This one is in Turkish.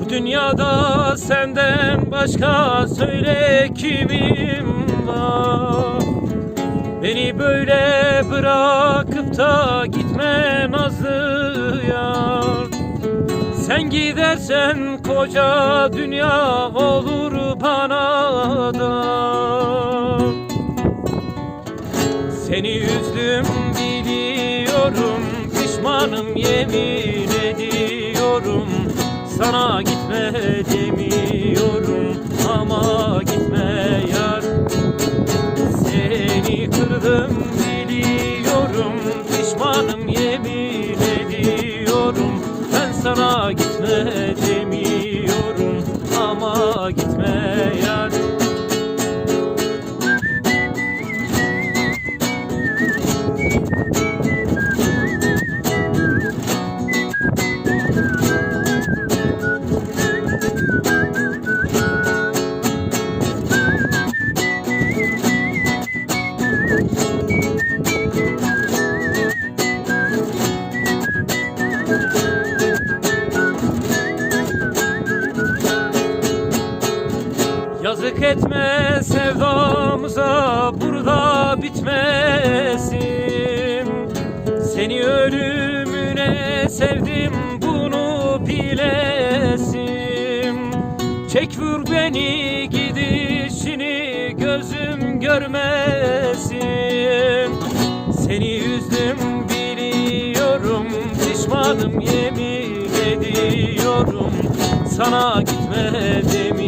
Dünyada senden başka söyle kimim var? Beni böyle bırakıp da gitme nazlı yar. Sen gidersen koca dünya olur bana dar. Seni üzdüm biliyorum, pişmanım yemin ediyorum. Sana gitme demiyorum ama gitme yar. Seni kırdım biliyorum, pişmanım yemin ediyorum. Ben sana gitme demiyorum ama gitme yar. Yazık etme sevdamıza, burada bitmesin. Seni ölümüne sevdim, bunu bilesin. Çek vur beni gidişini, gözüm görmesin. Seni üzdüm biliyorum, pişmanım yemin ediyorum. Sana gitme demiyorum